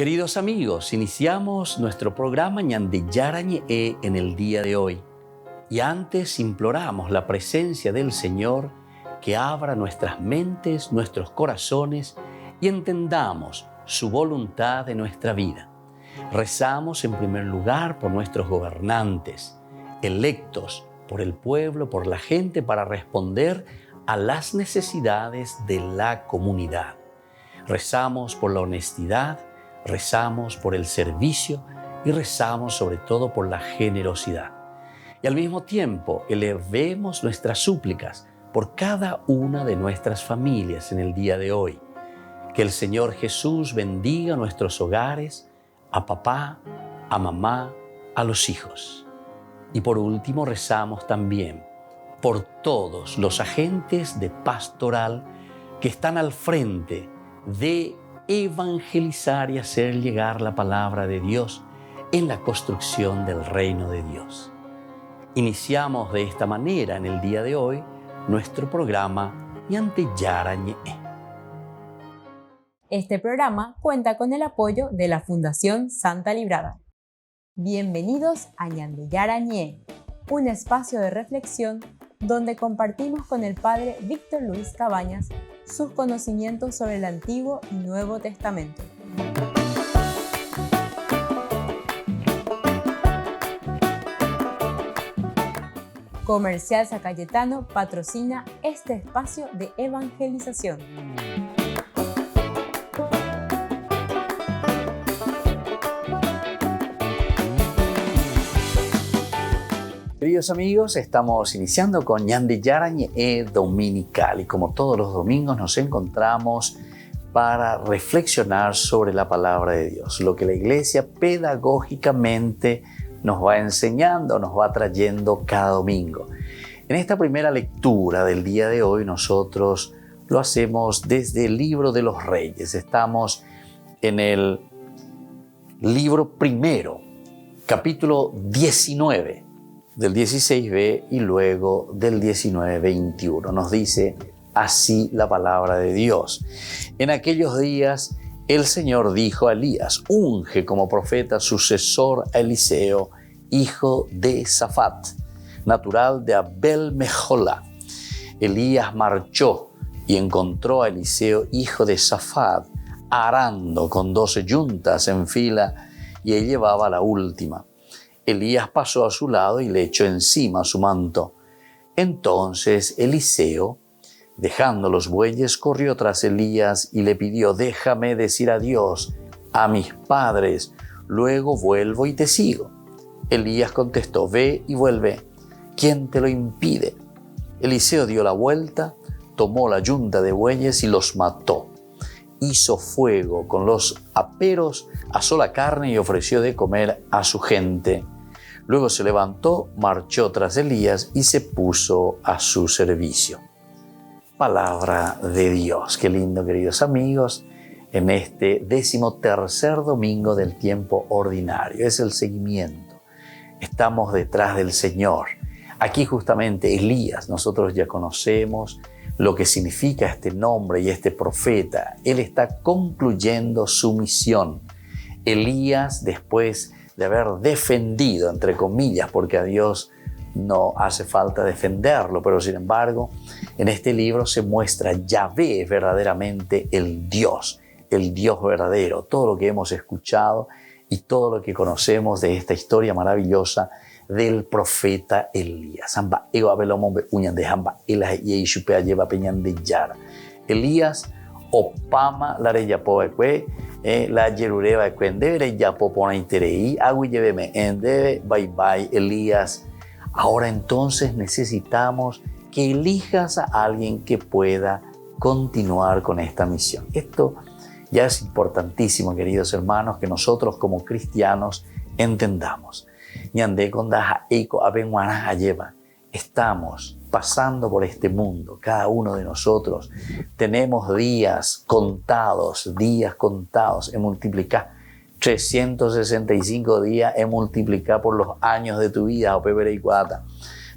Queridos amigos, iniciamos nuestro programa Ñande Yarañe en el día de hoy. Y antes imploramos la presencia del Señor que abra nuestras mentes, nuestros corazones y entendamos su voluntad en nuestra vida. Rezamos en primer lugar por nuestros gobernantes, electos por el pueblo, por la gente, para responder a las necesidades de la comunidad. Rezamos por la honestidad, rezamos por el servicio y rezamos sobre todo por la generosidad. Y al mismo tiempo elevemos nuestras súplicas por cada una de nuestras familias en el día de hoy. Que el Señor Jesús bendiga nuestros hogares, a papá, a mamá, a los hijos. Y por último rezamos también por todos los agentes de pastoral que están al frente de evangelizar y hacer llegar la palabra de Dios en la construcción del reino de Dios. Iniciamos de esta manera en el día de hoy nuestro programa Ñande Yarañe. Este programa cuenta con el apoyo de la Fundación Santa Librada. Bienvenidos a Ñande Yarañe, un espacio de reflexión donde compartimos con el Padre Víctor Luis Cabañas sus conocimientos sobre el Antiguo y Nuevo Testamento. Comercial San Cayetano patrocina este espacio de evangelización. Queridos amigos, estamos iniciando con Ñande Yarañe Dominical y como todos los domingos nos encontramos para reflexionar sobre la palabra de Dios, lo que la Iglesia pedagógicamente nos va enseñando, nos va trayendo cada domingo. En esta primera lectura del día de hoy nosotros lo hacemos desde el libro de los Reyes. Estamos en el libro primero, capítulo 19. Del 16b y luego del 19-21. Nos dice así la palabra de Dios. En aquellos días el Señor dijo a Elías: unge como profeta sucesor a Eliseo, hijo de Safat, natural de Abel Meholá. Elías marchó y encontró a Eliseo, hijo de Safat, arando con 12 yuntas en fila, y él llevaba la última. Elías pasó a su lado y le echó encima su manto. Entonces Eliseo, dejando los bueyes, corrió tras Elías y le pidió: déjame decir adiós a mis padres, luego vuelvo y te sigo. Elías contestó: ve y vuelve, ¿quién te lo impide? Eliseo dio la vuelta, tomó la yunta de bueyes y los mató. Hizo fuego con los aperos, asó la carne y ofreció de comer a su gente. Luego se levantó, marchó tras Elías y se puso a su servicio. Palabra de Dios. Qué lindo, queridos amigos, en este 13º domingo del tiempo ordinario. Es el seguimiento. Estamos detrás del Señor. Aquí justamente Elías, nosotros ya conocemos lo que significa este nombre y este profeta. Él está concluyendo su misión. Elías, después de haber defendido, entre comillas, porque a Dios no hace falta defenderlo, pero sin embargo, en este libro se muestra Yahvé verdaderamente el Dios verdadero. Todo lo que hemos escuchado y todo lo que conocemos de esta historia maravillosa del profeta Elías. Elías opama la reyapoekwe, la yerureba ekwendere yapopona interei, aguilleveme endebe, bye bye Elías. Ahora entonces necesitamos que elijas a alguien que pueda continuar con esta misión. Esto ya es importantísimo, queridos hermanos, que nosotros como cristianos entendamos. Estamos pasando por este mundo, cada uno de nosotros. Tenemos días contados, en multiplicar 365 días, en multiplicar por los años de tu vida.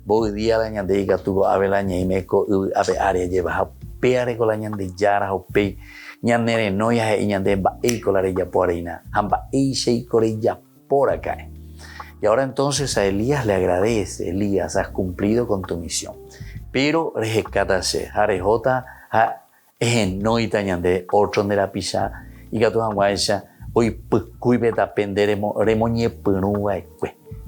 Hoy día la ñandeiga tuvo abelaña y meco abe área lleva peare con la ñandillara o pe ñandere noya y ñande ba colare por reina, amba y corella por acá. Y ahora entonces a Elías le agradece: Elías, has cumplido con tu misión. Pero rescátase, arejota, noita ñande, otro de la pisa, y que tu anguaisha, hoy cuibeta penderemo, remoñe penuva,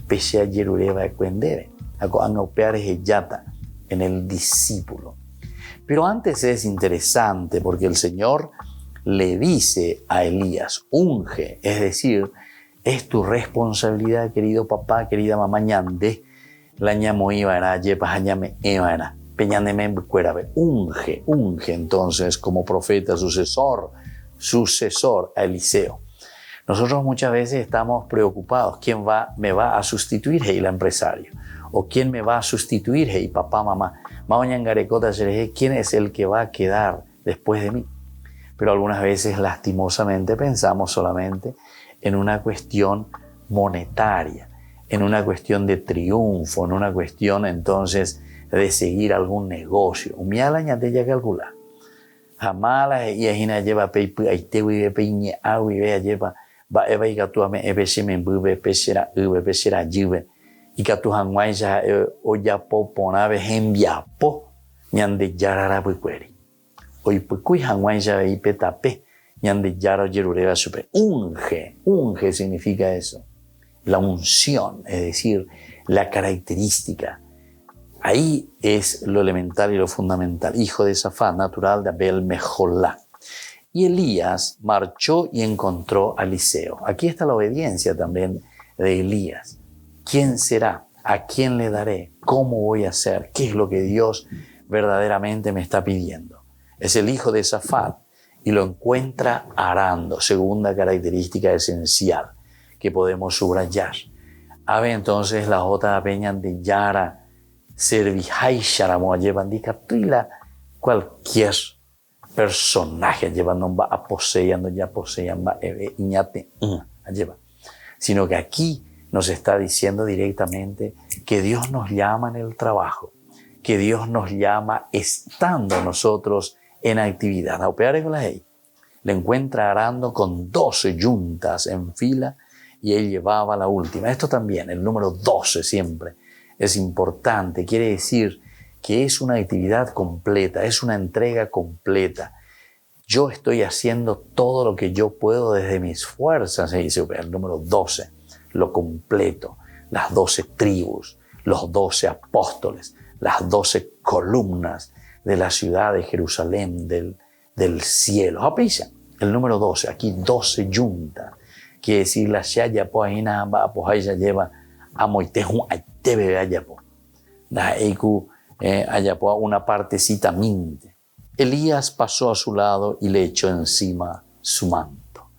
pese a yerureva, cuendere, a opear yata en el discípulo. Pero antes es interesante porque el Señor le dice a Elías: unge, es decir, es tu responsabilidad, querido papá, querida mamá, ñande, la ñamo iba era, yepa ñame iba peñandeme cuerabe, unge entonces como profeta, sucesor a Eliseo. Nosotros muchas veces estamos preocupados: ¿quién me va a sustituir, el empresario? ¿O quién me va a sustituir, papá, mamá? ¿Quién es el que va a quedar después de mí? Pero algunas veces, lastimosamente, pensamos solamente en una cuestión monetaria, en una cuestión de triunfo, en una cuestión entonces de seguir algún negocio. Umiala ñate ya calcula. Jamala y ajina lleva peipu aite vive peiñe agui vea lleva va eva y catuame ebesime bube pesera jive y catu hanguay ya oyapo ponave hembiapo ñande yarara puqueri. Hoy pucui hanguay ya y petape ñande yaro yerureva super. Unge significa eso. La unción, es decir, la característica. Ahí es lo elemental y lo fundamental. Hijo de Safat, natural de Abel Mejolá. Y Elías marchó y encontró a Eliseo. Aquí está la obediencia también de Elías. ¿Quién será? ¿A quién le daré? ¿Cómo voy a hacer? ¿Qué es lo que Dios verdaderamente me está pidiendo? Es el hijo de Safat y lo encuentra arando. Segunda característica esencial que podemos subrayar. Ave entonces la otra peña de Yara, Servijai Sharamo llevan dicaptila cualquier personaje llevando a poseyendo ya poseyan va iñate lleva, sino que aquí nos está diciendo directamente que Dios nos llama en el trabajo, que Dios nos llama estando nosotros en actividad. A operar con la ley le encuentra arando con 12 yuntas en fila y él llevaba la última. Esto también, el número 12 siempre es importante, quiere decir que es una actividad completa, es una entrega completa. Yo estoy haciendo todo lo que yo puedo desde mis fuerzas, se dice el número 12, lo completo, las 12 tribus, los 12 apóstoles, las 12 columnas de la ciudad de Jerusalén, del cielo. Aprisa, el número 12, aquí 12 yuntas, quiere decir la shaya poaina ba poaisa lleva a moitehu tebe ayapo. Da eiku ayapo una partecita minte. Elías pasó a su lado y le echó encima su manto.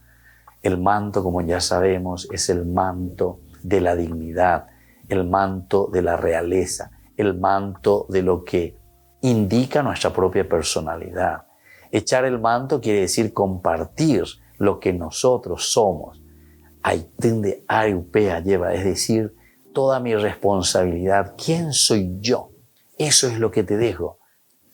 El manto, como ya sabemos, es el manto de la dignidad, el manto de la realeza, el manto de lo que indica nuestra propia personalidad. Echar el manto quiere decir compartir lo que nosotros somos. Aitende ariupea lleva, es decir, toda mi responsabilidad. ¿Quién soy yo? Eso es lo que te dejo,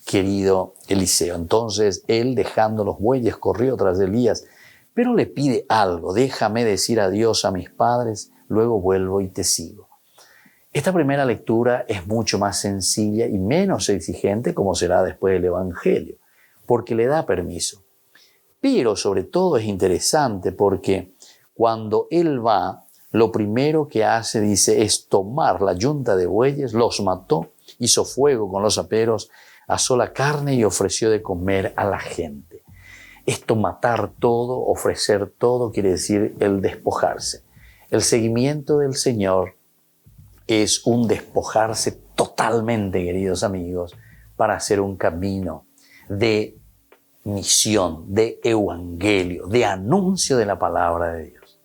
querido Eliseo. Entonces él, dejando los bueyes, corrió tras Elías, pero le pide algo: déjame decir adiós a mis padres, luego vuelvo y te sigo. Esta primera lectura es mucho más sencilla y menos exigente, como será después del Evangelio, porque le da permiso. Pero sobre todo es interesante porque cuando él va, lo primero que hace, dice, es tomar la yunta de bueyes, los mató, hizo fuego con los aperos, asó la carne y ofreció de comer a la gente. Esto, matar todo, ofrecer todo, quiere decir el despojarse. El seguimiento del Señor es un despojarse totalmente, queridos amigos, para hacer un camino de misión, de evangelio, de anuncio de la palabra de Dios.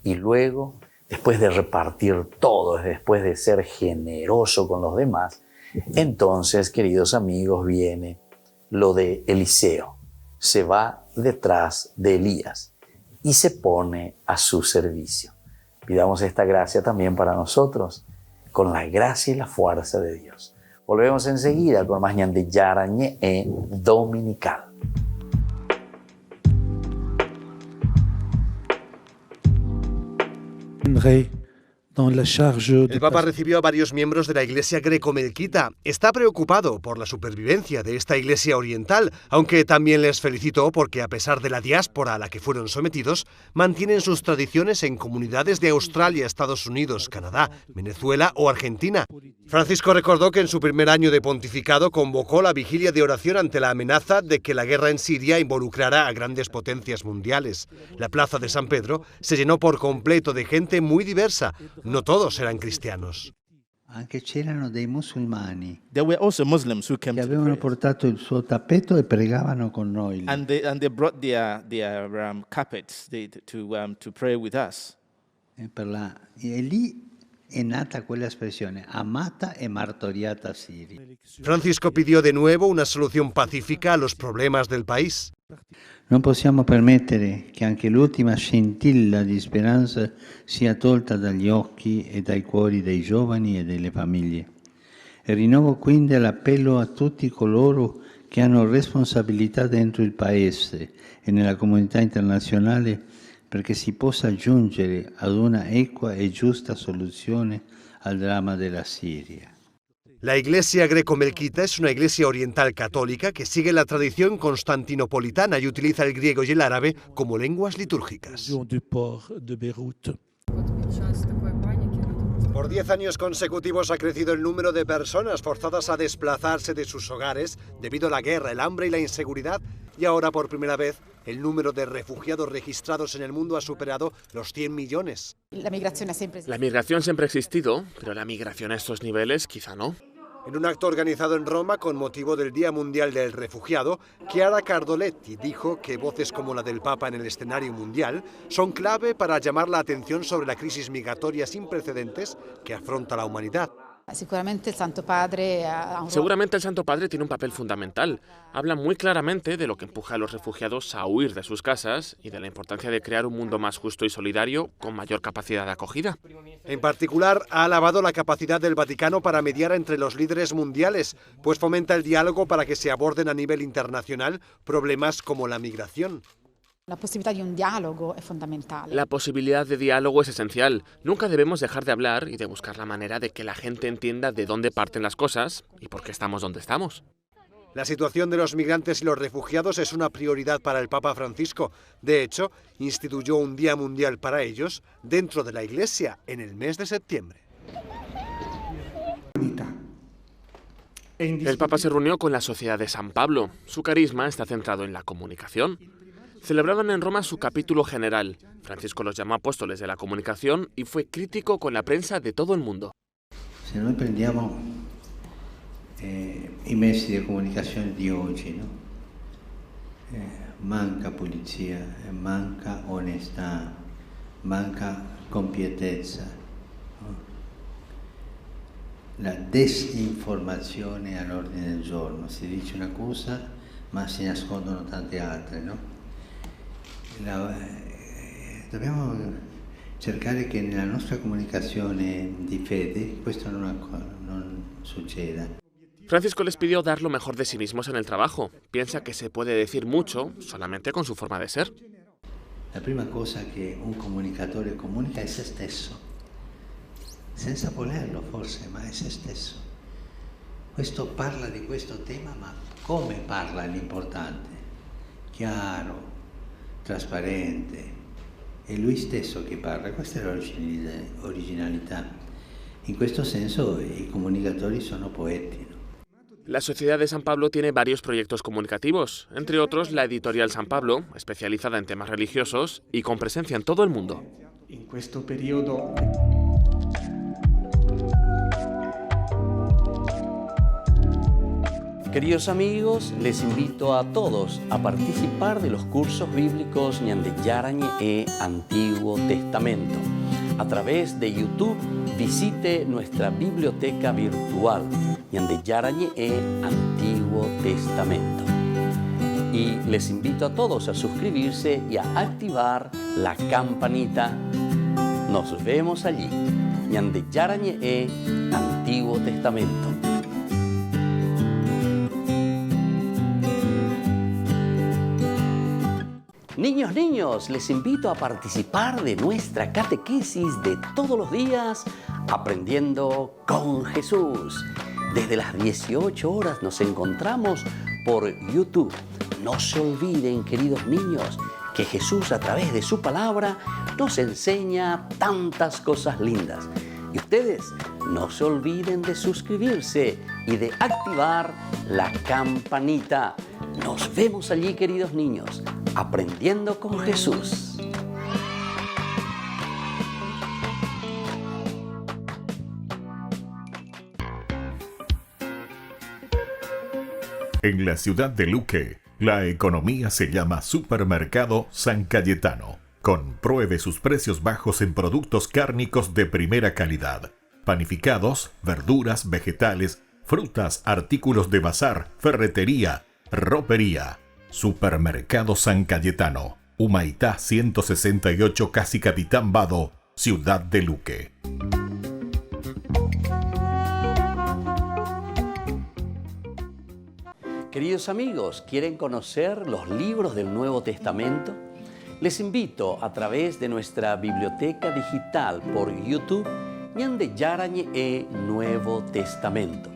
Y luego, después de repartir todo, después de ser generoso con los demás, entonces, queridos amigos, viene lo de Eliseo. Se va detrás de Elías y se pone a su servicio. Pidamos esta gracia también para nosotros, con la gracia y la fuerza de Dios. Volvemos enseguida con más Ñandeyara Ñe'e Dominical. El Papa recibió a varios miembros de la Iglesia greco-melquita. Está preocupado por la supervivencia de esta Iglesia oriental, aunque también les felicitó porque, a pesar de la diáspora a la que fueron sometidos, mantienen sus tradiciones en comunidades de Australia, Estados Unidos, Canadá, Venezuela o Argentina. Francisco recordó que en su primer año de pontificado convocó la vigilia de oración ante la amenaza de que la guerra en Siria involucrara a grandes potencias mundiales. La plaza de San Pedro se llenó por completo de gente muy diversa. No todos eran cristianos. Anche c'erano dei musulmani There were also Muslims who came che to avevano pray. portato il suo tappeto e pregavano con noi. And they brought their carpets to pray with us. E lì è nata quella espressione, amata e martoriata Siria. Francisco pidió de nuevo una solución pacífica a los problemas del país. Non possiamo permettere che anche l'ultima scintilla di speranza sia tolta dagli occhi e dai cuori dei giovani e delle famiglie. E rinnovo quindi l'appello a tutti coloro che hanno responsabilità dentro il Paese e nella comunità internazionale perché si possa giungere ad una equa e giusta soluzione al dramma della Siria. La Iglesia greco-melquita es una iglesia oriental católica que sigue la tradición constantinopolitana y utiliza el griego y el árabe como lenguas litúrgicas. Por 10 años consecutivos ha crecido el número de personas forzadas a desplazarse de sus hogares debido a la guerra, el hambre y la inseguridad, y ahora por primera vez el número de refugiados registrados en el mundo ha superado los 100 millones. La migración siempre ha existido, pero la migración a estos niveles quizá no. En un acto organizado en Roma con motivo del Día Mundial del Refugiado, Chiara Cardoletti dijo que voces como la del Papa en el escenario mundial son clave para llamar la atención sobre la crisis migratoria sin precedentes que afronta la humanidad. Seguramente el Santo Padre tiene un papel fundamental. Habla muy claramente de lo que empuja a los refugiados a huir de sus casas y de la importancia de crear un mundo más justo y solidario con mayor capacidad de acogida. En particular, ha alabado la capacidad del Vaticano para mediar entre los líderes mundiales, pues fomenta el diálogo para que se aborden a nivel internacional problemas como la migración. La posibilidad de un diálogo es fundamental. La posibilidad de diálogo es esencial. Nunca debemos dejar de hablar y de buscar la manera de que la gente entienda de dónde parten las cosas y por qué estamos donde estamos. La situación de los migrantes y los refugiados es una prioridad para el Papa Francisco. De hecho, instituyó un Día Mundial para ellos dentro de la Iglesia en el mes de septiembre. El Papa se reunió con la Sociedad de San Pablo. Su carisma está centrado en la comunicación. Celebraban en Roma su capítulo general. Francisco los llamó apóstoles de la comunicación y fue crítico con la prensa de todo el mundo. Se noi prendiamo i mezzi di comunicazione di oggi, no? Manca pulizia, manca onestà, manca compietezza, no? La desinformazione all'ordine del giorno, si dice una cosa ma si nascondono tante altre, no? Dobbiamo cercare che nella nostra comunicazione di fede questo non succeda. Francisco les pidió dar lo mejor de sí mismos en el trabajo. Piensa que se puede decir mucho solamente con su forma de ser. La prima cosa che un comunicatore comunica è se stesso, senza volerlo forse, ma è se stesso. Questo parla di questo tema, ma come parla è l'importante. Chiaro, trasparente, è lui stesso che parla, questa è l'originalità. In questo senso i comunicatori sono poeti, no? La Sociedad de San Pablo tiene varios proyectos comunicativos, entre otros la Editorial San Pablo, especializada en temas religiosos y con presencia en todo el mundo. En questo periodo Queridos amigos, les invito a todos a participar de los cursos bíblicos Ñande Yarañe e Antiguo Testamento. A través de YouTube, visite nuestra biblioteca virtual Ñande Yarañe e Antiguo Testamento. Y les invito a todos a suscribirse y a activar la campanita. Nos vemos allí. Ñande Yarañe e Antiguo Testamento. Niños, les invito a participar de nuestra catequesis de todos los días, Aprendiendo con Jesús. Desde las 18 horas nos encontramos por YouTube. No se olviden, queridos niños, que Jesús a través de su palabra nos enseña tantas cosas lindas. Y ustedes no se olviden de suscribirse y de activar la campanita. Nos vemos allí, queridos niños, Aprendiendo con Jesús. En la ciudad de Luque, la economía se llama Supermercado San Cayetano. Compruebe sus precios bajos en productos cárnicos de primera calidad. Panificados, verduras, vegetales, frutas, artículos de bazar, ferretería, ropería. Supermercado San Cayetano, Humaitá 168, casi Capitán Vado, ciudad de Luque. Queridos amigos, ¿quieren conocer los libros del Nuevo Testamento? Les invito a través de nuestra biblioteca digital por YouTube, Ñande Yarañe e Nuevo Testamento.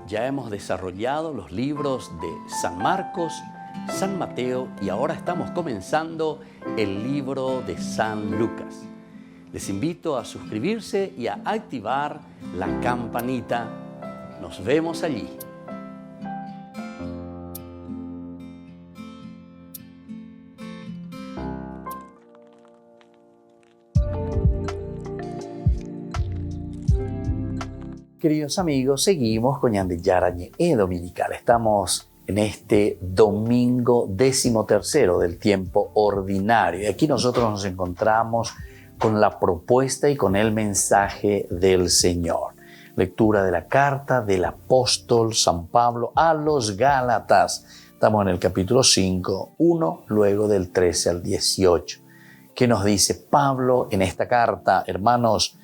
Ya hemos desarrollado los libros de San Marcos, San Mateo y ahora estamos comenzando el libro de San Lucas. Les invito a suscribirse y a activar la campanita. Nos vemos allí. Queridos amigos, seguimos con Ñande Yarañe e Dominical. Estamos en este domingo 13º del tiempo ordinario. Y aquí nosotros nos encontramos con la propuesta y con el mensaje del Señor. Lectura de la carta del apóstol San Pablo a los Gálatas. Estamos en el capítulo 5, 1, luego del 13 al 18. ¿Qué nos dice Pablo en esta carta? Hermanos,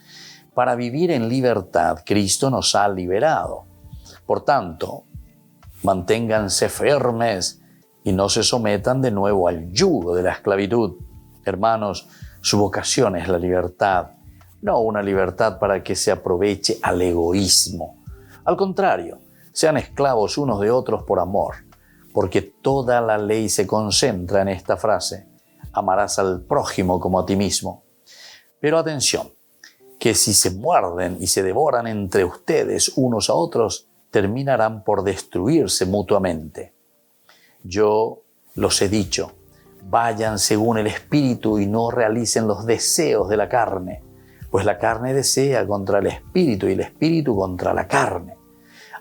para vivir en libertad, Cristo nos ha liberado. Por tanto, manténganse firmes y no se sometan de nuevo al yugo de la esclavitud. Hermanos, su vocación es la libertad, no una libertad para que se aproveche al egoísmo. Al contrario, sean esclavos unos de otros por amor, porque toda la ley se concentra en esta frase: amarás al prójimo como a ti mismo. Pero atención, que si se muerden y se devoran entre ustedes unos a otros, terminarán por destruirse mutuamente. Yo los he dicho, vayan según el Espíritu y no realicen los deseos de la carne, pues la carne desea contra el Espíritu y el Espíritu contra la carne.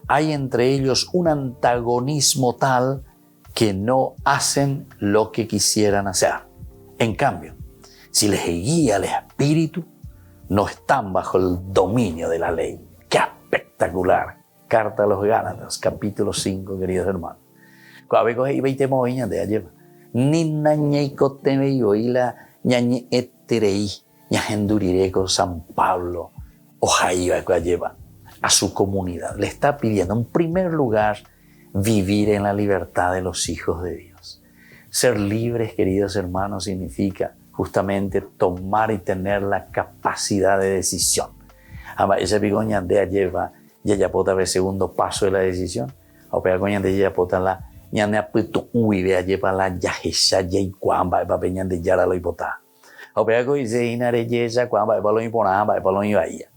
Hay entre ellos un antagonismo tal que no hacen lo que quisieran hacer. En cambio, si les guía el Espíritu, no están bajo el dominio de la ley. ¡Qué espectacular! Carta a los Gálatas, capítulo 5, queridos hermanos. Cuando iba y te movían de allá, ni nañeiko te veo y la ñañe eterei, ñajendurireko San Pablo, ojaiba que lleva a su comunidad. Le está pidiendo, en primer lugar, vivir en la libertad de los hijos de Dios. Ser libres, queridos hermanos, significa justamente tomar y tener la capacidad de decisión. Esa picoña de lleva ya pota ver segundo paso de la decisión. O pega coña de ya pota la ñane aputo uive lleva la yajesha y cuamba pa peñan de yara lo hipota. O pega coi se inare yesa cuamba pa lo impona pa lo ibaía.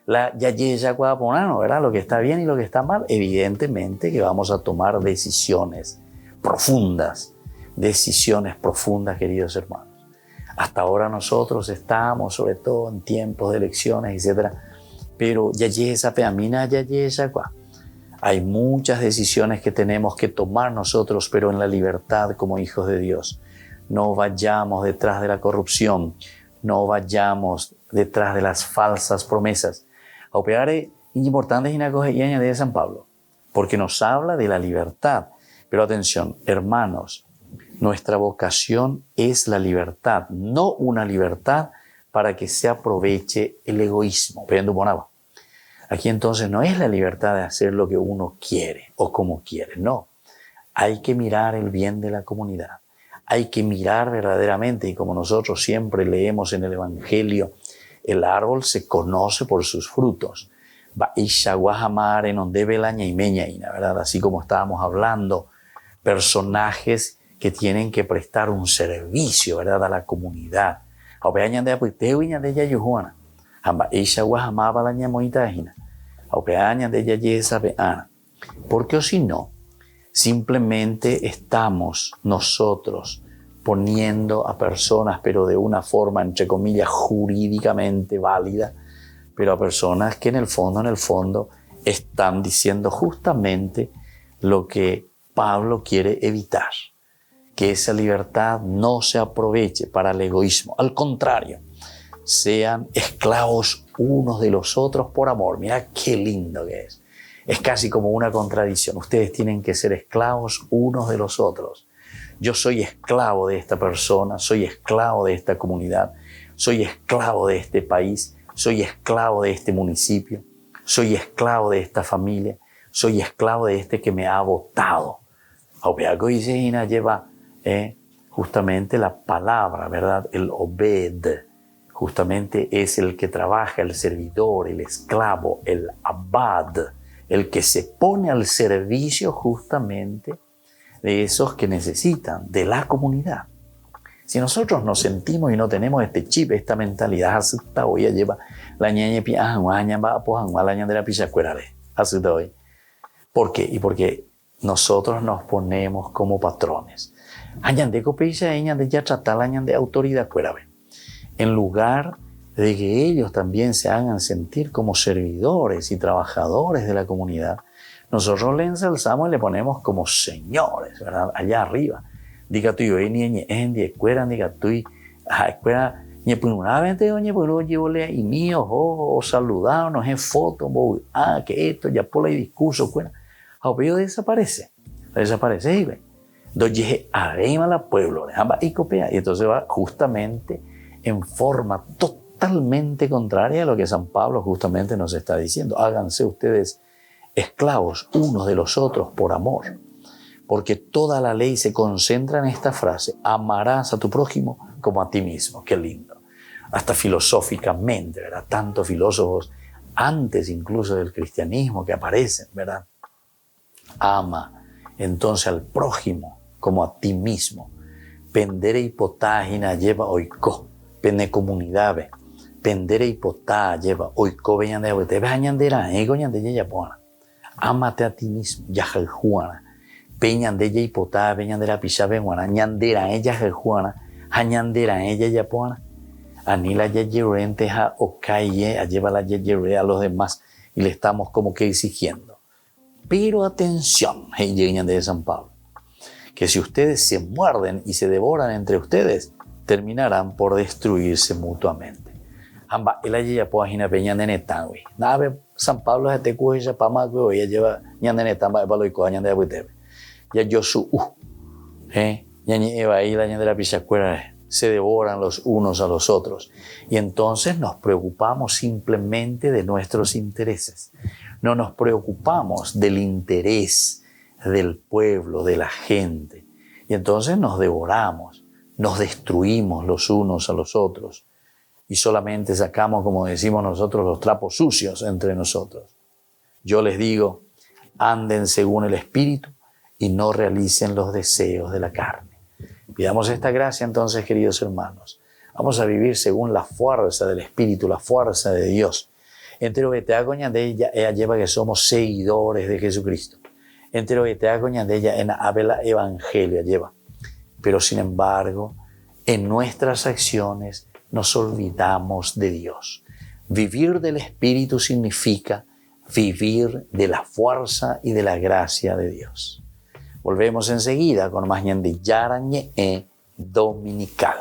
La yayesa cuamba ponano, ¿verdad? Lo que está bien y lo que está mal, evidentemente que vamos a tomar decisiones profundas, queridos hermanos. Hasta ahora nosotros estamos, sobre todo en tiempos de elecciones, etc. Pero yayesa peamina yayesa cuá. Hay muchas decisiones que tenemos que tomar nosotros, pero en la libertad como hijos de Dios. No vayamos detrás de la corrupción, no vayamos detrás de las falsas promesas. Opeare importante y de San Pablo, porque nos habla de la libertad. Pero atención, hermanos, nuestra vocación es la libertad, no una libertad para que se aproveche el egoísmo. Aquí entonces no es la libertad de hacer lo que uno quiere o como quiere, no. Hay que mirar el bien de la comunidad. hay que mirar verdaderamente, y como nosotros siempre leemos en el Evangelio, el árbol se conoce por sus frutos. ¿Verdad? Así como estábamos hablando, personajes que tienen que prestar un servicio, ¿verdad?, a la comunidad. Porque o si no, simplemente estamos nosotros poniendo a personas, pero de una forma, entre comillas, jurídicamente válida, pero a personas que en el fondo están diciendo justamente lo que Pablo quiere evitar, que esa libertad no se aproveche para el egoísmo. Al contrario, sean esclavos unos de los otros por amor. Mira qué lindo que es. Es casi como una contradicción. Ustedes tienen que ser esclavos unos de los otros. Yo soy esclavo de esta persona, soy esclavo de esta comunidad, soy esclavo de este país, soy esclavo de este municipio, soy esclavo de esta familia, soy esclavo de este que me ha votado. Lleva justamente la palabra, ¿verdad? El obed, justamente es el que trabaja, el servidor, el esclavo, el abad, el que se pone al servicio justamente de esos que necesitan, de la comunidad. Si nosotros nos sentimos y no tenemos este chip, esta mentalidad, hasta hoy lleva la ñaña hasta hoy. ¿Por qué? Y porque nosotros nos ponemos como patrones. En lugar de que ellos también se hagan sentir como servidores y trabajadores de la comunidad, nosotros le ensalzamos y le ponemos como señores, ¿verdad? Allá arriba. Diga tú, yo diga tú, escuela, y mío, o saludado, no es foto, que esto, ya por el discurso, pero desaparece, y ve. Entonces, arema la pueblo, y entonces va justamente en forma totalmente contraria a lo que San Pablo justamente nos está diciendo. Háganse ustedes esclavos unos de los otros por amor, porque toda la ley se concentra en esta frase: amarás a tu prójimo como a ti mismo. Qué lindo. Hasta filosóficamente, ¿verdad? Tantos filósofos antes incluso del cristianismo que aparecen, ¿verdad? Ama entonces al prójimo como a ti mismo. Pendere hipotágina lleva oiko, pene comunidad, pendere hipotá lleva oiko, veñan de te bañandera, ego ñande ya pona. Ámate a ti mismo, ya juana. Peñan de ella hipotá, veñan de la pisabe guana, ñandera ella juana, hañandera ella ya pona. Anila ya yerente ja okaye, a lleva la yere a los demás y le estamos como que exigiendo. Pero atención, hey, de San Pablo, que si ustedes se muerden y se devoran entre ustedes, terminarán por destruirse mutuamente. Amba, el allí ya puede imaginar peña de netangui. Nave San Pablo se te coge ya para más que ella lleva ñande netamba para lo y coja ñande de ya yo su ñañe eva y la ñande de la pichacuera se devoran los unos a los otros. Y entonces nos preocupamos simplemente de nuestros intereses. No nos preocupamos del interés del pueblo, de la gente. Y entonces nos devoramos, nos destruimos los unos a los otros. Y solamente sacamos, como decimos nosotros, los trapos sucios entre nosotros. Yo les digo, anden según el Espíritu y no realicen los deseos de la carne. Pidamos esta gracia entonces, queridos hermanos. Vamos a vivir según la fuerza del Espíritu, la fuerza de Dios. Entero que te hago de ella lleva que somos seguidores de Jesucristo. Entero que te hago de ella en la evangelio lleva. Pero sin embargo, en nuestras acciones nos olvidamos de Dios. Vivir del Espíritu significa vivir de la fuerza y de la gracia de Dios. Volvemos enseguida con más Ñande Yarañe Dominical.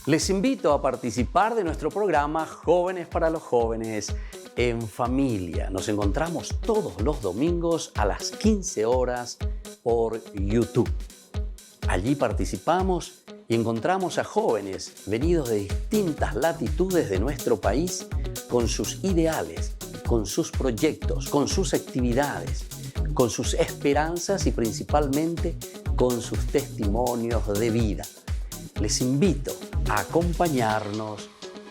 Les invito a participar de nuestro programa Jóvenes para los Jóvenes en Familia. Nos encontramos todos los domingos a las 15 horas por YouTube. Allí participamos y encontramos a jóvenes venidos de distintas latitudes de nuestro país con sus ideales con sus proyectos, con sus actividades, con sus esperanzas y principalmente con sus testimonios de vida. Les invito a acompañarnos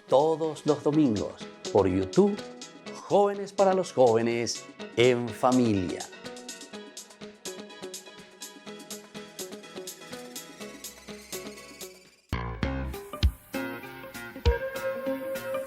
todos los domingos por YouTube, Jóvenes para los Jóvenes en Familia.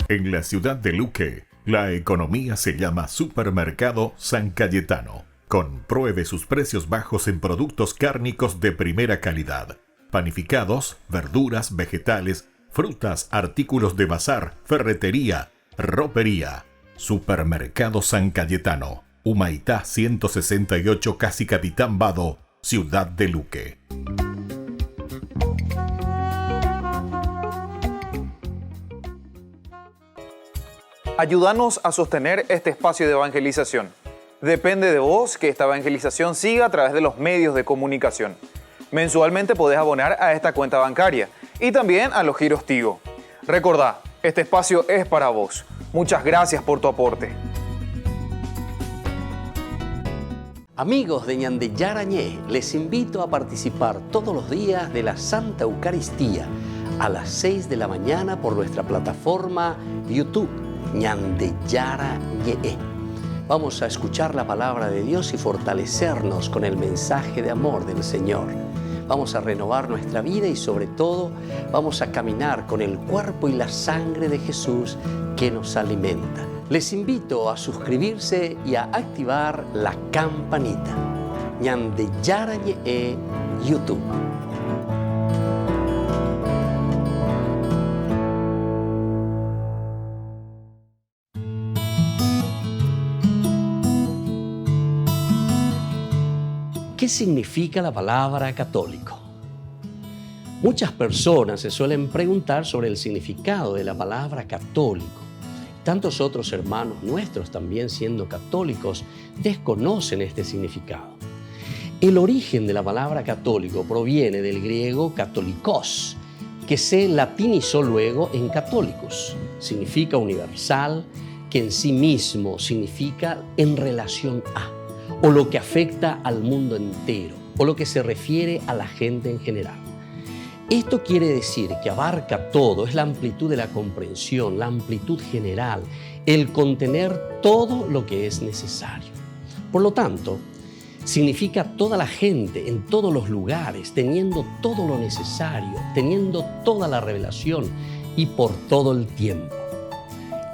En la ciudad de Luque, la economía se llama Supermercado San Cayetano. Compruebe sus precios bajos en productos cárnicos de primera calidad. Panificados, verduras, vegetales, frutas, artículos de bazar, ferretería, ropería. Supermercado San Cayetano, Humaitá 168, Casi Capitán Vado, ciudad de Luque. Ayúdanos a sostener este espacio de evangelización. Depende de vos que esta evangelización siga a través de los medios de comunicación. Mensualmente podés abonar a esta cuenta bancaria y también a los giros Tigo. Recordá, este espacio es para vos. Muchas gracias por tu aporte. Amigos de Ñande Yarañé, les invito a participar todos los días de la Santa Eucaristía a las 6 de la mañana por nuestra plataforma YouTube, Ñande Yarañé. Vamos a escuchar la palabra de Dios y fortalecernos con el mensaje de amor del Señor. Vamos a renovar nuestra vida y sobre todo vamos a caminar con el cuerpo y la sangre de Jesús que nos alimenta. Les invito a suscribirse y a activar la campanita. Ñande Yarañé YouTube. ¿Qué significa la palabra católico? Muchas personas se suelen preguntar sobre el significado de la palabra católico. Tantos otros hermanos nuestros, también siendo católicos, desconocen este significado. El origen de la palabra católico proviene del griego katolikos, que se latinizó luego en católicos. Significa universal, que en sí mismo significa en relación a, o lo que afecta al mundo entero, o lo que se refiere a la gente en general. Esto quiere decir que abarca todo, es la amplitud de la comprensión, la amplitud general, el contener todo lo que es necesario. Por lo tanto, significa toda la gente en todos los lugares, teniendo todo lo necesario, teniendo toda la revelación y por todo el tiempo.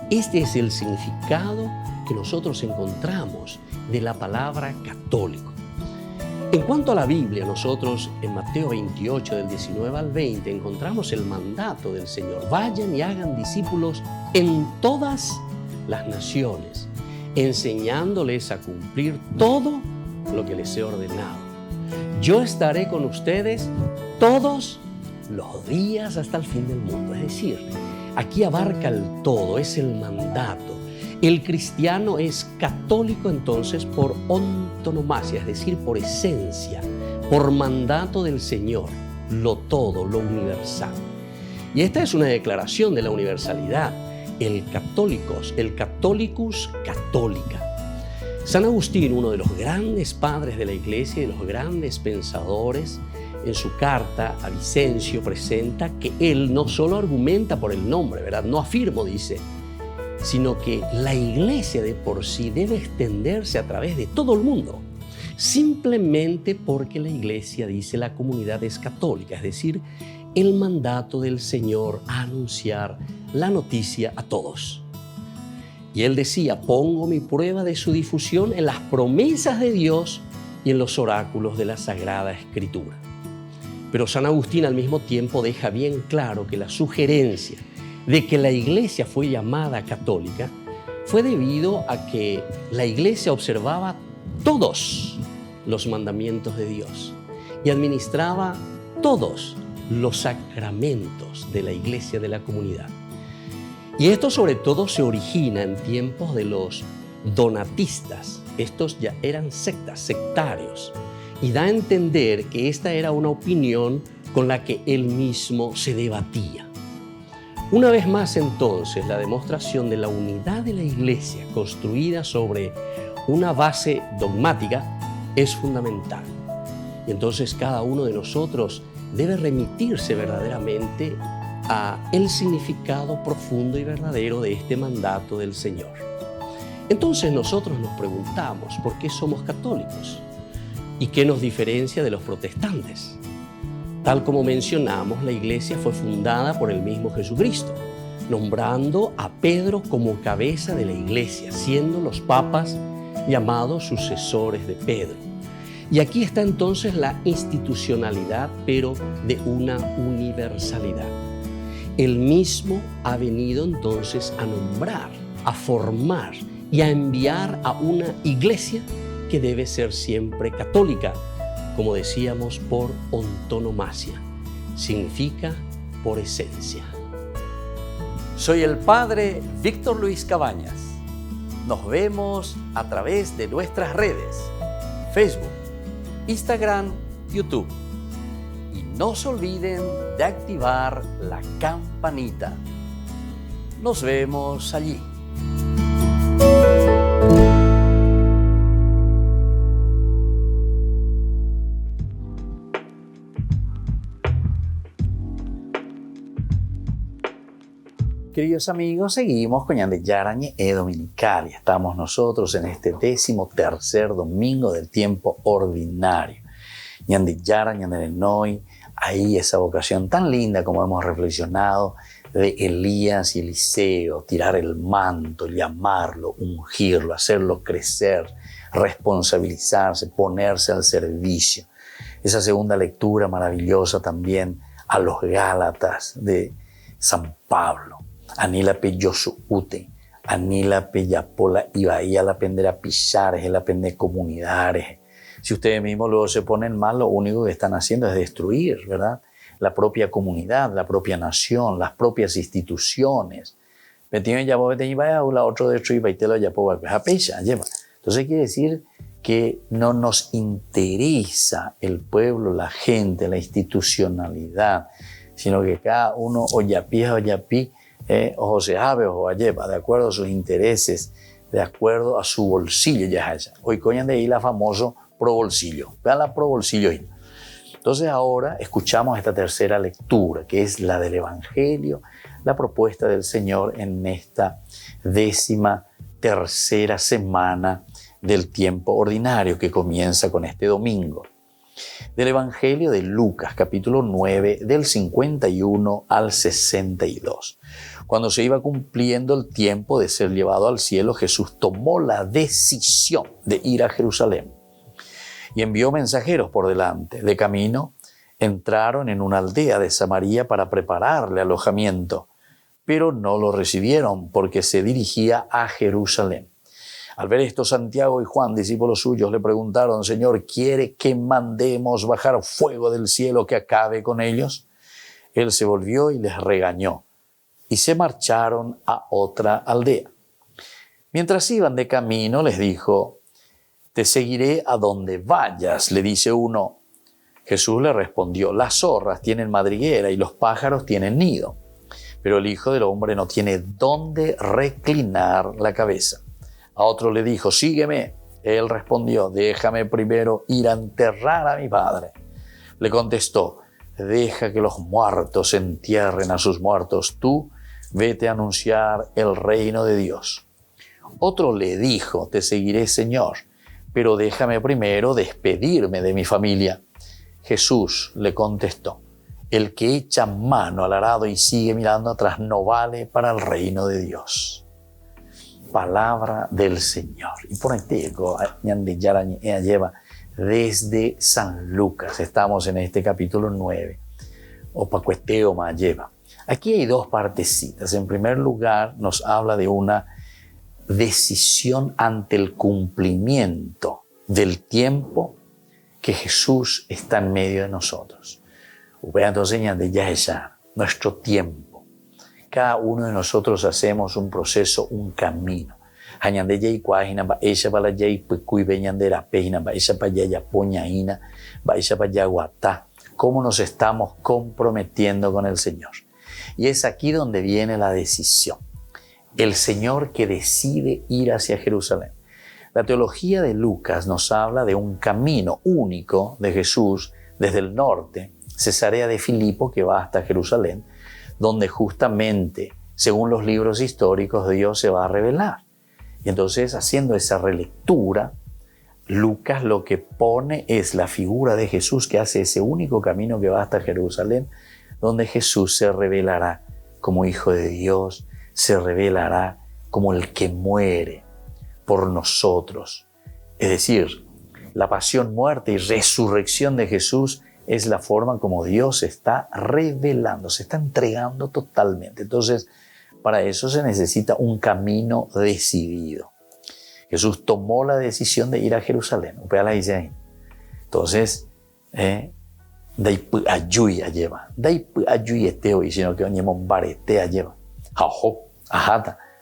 Este es el significado que nosotros encontramos de la palabra católico. En cuanto a la Biblia, nosotros en Mateo 28, del 19 al 20, encontramos el mandato del Señor. Vayan y hagan discípulos en todas las naciones, enseñándoles a cumplir todo lo que les he ordenado. Yo estaré con ustedes todos los días hasta el fin del mundo. Es decir, aquí abarca el todo, es el mandato. El cristiano es católico entonces por antonomasia, es decir, por esencia, por mandato del Señor, lo todo, lo universal. Y esta es una declaración de la universalidad, el Catholicus Catholica. San Agustín, uno de los grandes padres de la Iglesia y de los grandes pensadores, en su carta a Vicencio presenta que él no solo argumenta por el nombre, ¿verdad? No afirmo, dice, sino que la Iglesia de por sí debe extenderse a través de todo el mundo, simplemente porque la Iglesia, dice, la comunidad es católica, es decir, el mandato del Señor a anunciar la noticia a todos. Y él decía, pongo mi prueba de su difusión en las promesas de Dios y en los oráculos de la Sagrada Escritura. Pero San Agustín al mismo tiempo deja bien claro que la sugerencia de que la Iglesia fue llamada católica fue debido a que la Iglesia observaba todos los mandamientos de Dios y administraba todos los sacramentos de la Iglesia de la comunidad. Y esto sobre todo se origina en tiempos de los donatistas. Estos ya eran sectas, sectarios, y da a entender que esta era una opinión con la que él mismo se debatía. Una vez más entonces, la demostración de la unidad de la Iglesia construida sobre una base dogmática es fundamental. Y entonces cada uno de nosotros debe remitirse verdaderamente a el significado profundo y verdadero de este mandato del Señor. Entonces nosotros nos preguntamos por qué somos católicos y qué nos diferencia de los protestantes. Tal como mencionamos, la Iglesia fue fundada por el mismo Jesucristo, nombrando a Pedro como cabeza de la Iglesia, siendo los papas llamados sucesores de Pedro. Y aquí está entonces la institucionalidad, pero de una universalidad. Él mismo ha venido entonces a nombrar, a formar y a enviar a una iglesia que debe ser siempre católica, como decíamos, por antonomasia. Significa por esencia. Soy el Padre Víctor Luis Cabañas. Nos vemos a través de nuestras redes, Facebook, Instagram, YouTube. Y no se olviden de activar la campanita. Nos vemos allí. Queridos amigos, seguimos con Ñande Yarañe Dominical y estamos nosotros en este 13º domingo del tiempo ordinario. Ñande Yarañe Ñande, ahí esa vocación tan linda como hemos reflexionado de Elías y Eliseo, tirar el manto, llamarlo, ungirlo, hacerlo crecer, responsabilizarse, ponerse al servicio. Esa segunda lectura maravillosa también a los Gálatas de San Pablo. Anila pe Yosuute, anila pe Yapola y Bahía la pendera Pichares, la pende comunidades. Si ustedes mismos luego se ponen mal, lo único que están haciendo es destruir, ¿verdad? La propia comunidad, la propia nación, las propias instituciones. Entonces quiere decir que no nos interesa el pueblo, la gente, la institucionalidad, sino que cada uno o yapi, o se sabe o lleva de acuerdo a sus intereses, de acuerdo a su bolsillo. Hoy coñan de ahí la famoso pro bolsillo. Vean la pro bolsillo ahí. Entonces ahora escuchamos esta tercera lectura, que es la del Evangelio, la propuesta del Señor en esta 13ª semana del tiempo ordinario que comienza con este domingo. Del Evangelio de Lucas, capítulo 9, del 51 al 62. Cuando se iba cumpliendo el tiempo de ser llevado al cielo, Jesús tomó la decisión de ir a Jerusalén y envió mensajeros por delante. De camino, entraron en una aldea de Samaria para prepararle alojamiento, pero no lo recibieron porque se dirigía a Jerusalén. Al ver esto, Santiago y Juan, discípulos suyos, le preguntaron: Señor, ¿quiere que mandemos bajar fuego del cielo que acabe con ellos? Él se volvió y les regañó, y se marcharon a otra aldea. Mientras iban de camino, les dijo: te seguiré a donde vayas, le dice uno. Jesús le respondió: las zorras tienen madriguera y los pájaros tienen nido, pero el Hijo del Hombre no tiene dónde reclinar la cabeza. A otro le dijo: sígueme. Él respondió: déjame primero ir a enterrar a mi padre. Le contestó: deja que los muertos entierren a sus muertos. Tú vete a anunciar el reino de Dios. Otro le dijo: te seguiré, Señor, pero déjame primero despedirme de mi familia. Jesús le contestó: el que echa mano al arado y sigue mirando atrás no vale para el reino de Dios. Palabra del Señor. Y por ahí lleva desde San Lucas. Estamos en este capítulo 9. Opacuesteo más lleva. Aquí hay dos partecitas. En primer lugar, nos habla de una decisión ante el cumplimiento del tiempo que Jesús está en medio de nosotros. Entonces, ya es nuestro tiempo. Cada uno de nosotros hacemos un proceso, un camino. ¿Cómo nos estamos comprometiendo con el Señor? Y es aquí donde viene la decisión. El Señor que decide ir hacia Jerusalén. La teología de Lucas nos habla de un camino único de Jesús desde el norte, Cesarea de Filipo, que va hasta Jerusalén, donde justamente, según los libros históricos, Dios se va a revelar. Y entonces, haciendo esa relectura, Lucas lo que pone es la figura de Jesús que hace ese único camino que va hasta Jerusalén, donde Jesús se revelará como Hijo de Dios, se revelará como el que muere por nosotros. Es decir, la pasión, muerte y resurrección de Jesús es la forma como Dios se está revelando, se está entregando totalmente. Entonces, para eso se necesita un camino decidido. Jesús tomó la decisión de ir a Jerusalén. Entonces,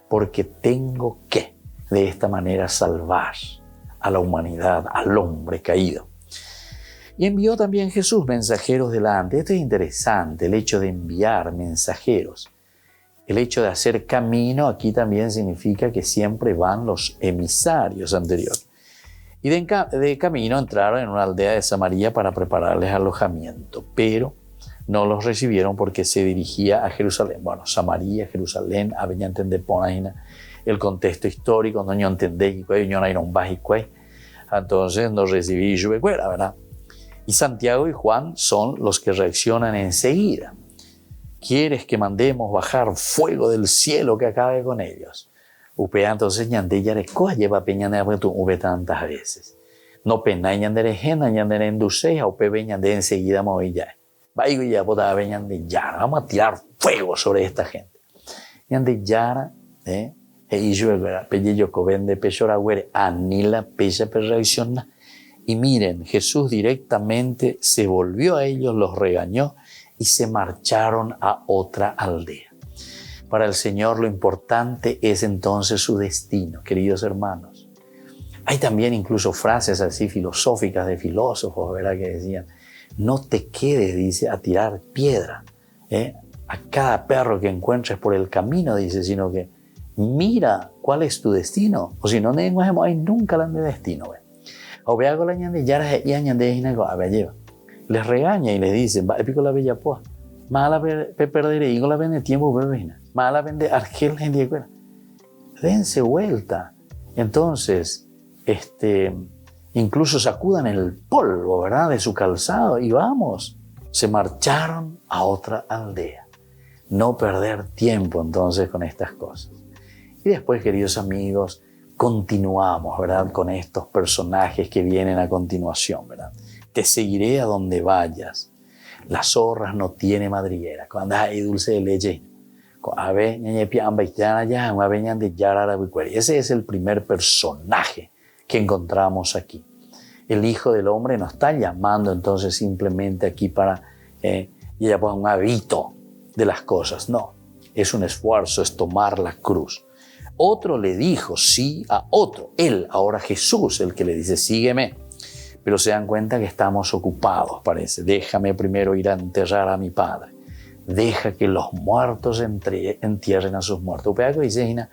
porque tengo que, de esta manera, salvar a la humanidad, al hombre caído. Y envió también Jesús mensajeros delante. Esto es interesante, el hecho de enviar mensajeros. El hecho de hacer camino aquí también significa que siempre van los emisarios anteriores. Y de camino entraron en una aldea de Samaria para prepararles alojamiento, pero no los recibieron porque se dirigía a Jerusalén. Bueno, Samaria, Jerusalén, había entender el contexto histórico, no entendéis, entonces no recibí yo, ¿verdad? Y Santiago y Juan son los que reaccionan enseguida. ¿Quieres que mandemos bajar fuego del cielo que acabe con ellos? Upea entonces ñande yarecoa lleva peñane tu ube tantas veces. No pena ñandere gena ñandere endusea upe ñande enseguida movilla. Vaigo ya bota ñande yara. Vamos a tirar fuego sobre esta gente. Ñande yara, e yo pelleyo covende pechora güere anila pecha per reacciona. Y miren, Jesús directamente se volvió a ellos, los regañó y se marcharon a otra aldea. Para el Señor lo importante es entonces su destino, queridos hermanos. Hay también incluso frases así filosóficas de filósofos, ¿verdad? Que decían, no te quedes, dice, a tirar piedra a cada perro que encuentres por el camino, dice, sino que mira cuál es tu destino. O si no, no hay nunca la de destino, ¿verdad? Les regaña y les dice, va pico la bella poa, mala perderé y la vende tiempo bebina, mala vende argel gente, dense vuelta. Entonces, incluso sacudan el polvo, ¿verdad?, de su calzado y vamos. Se marcharon a otra aldea. No perder tiempo entonces con estas cosas. Y después, queridos amigos, continuamos, ¿verdad?, con estos personajes que vienen a continuación, ¿verdad? Te seguiré a donde vayas. Las zorras no tienen madriguera. Cuando hay dulce de leche, ese es el primer personaje que encontramos aquí. El Hijo del Hombre nos está llamando entonces simplemente aquí para un hábito de las cosas. No, es un esfuerzo, es tomar la cruz. Otro le dijo sí a otro. Él, ahora Jesús, el que le dice, sígueme. Pero se dan cuenta que estamos ocupados, parece. Déjame primero ir a enterrar a mi padre. Deja que los muertos entierren a sus muertos. Vamos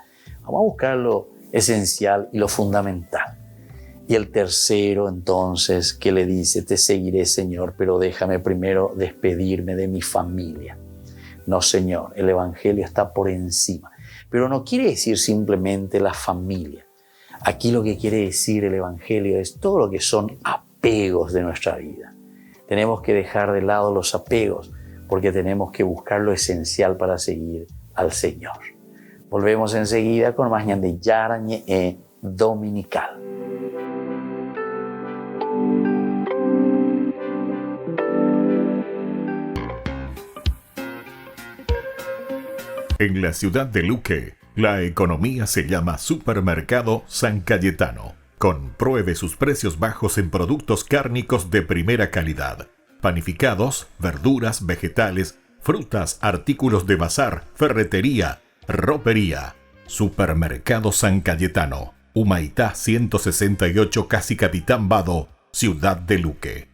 a buscar lo esencial y lo fundamental. Y el tercero, entonces, que le dice, te seguiré, Señor, pero déjame primero despedirme de mi familia. No, Señor, el Evangelio está por encima. Pero no quiere decir simplemente la familia. Aquí lo que quiere decir el Evangelio es todo lo que son apegos de nuestra vida. Tenemos que dejar de lado los apegos porque tenemos que buscar lo esencial para seguir al Señor. Volvemos enseguida con más Ñande Yarañe Dominical. En la ciudad de Luque, la economía se llama Supermercado San Cayetano. Compruebe sus precios bajos en productos cárnicos de primera calidad. Panificados, verduras, vegetales, frutas, artículos de bazar, ferretería, ropería. Supermercado San Cayetano. Humaitá 168, Casi Capitán Vado, ciudad de Luque.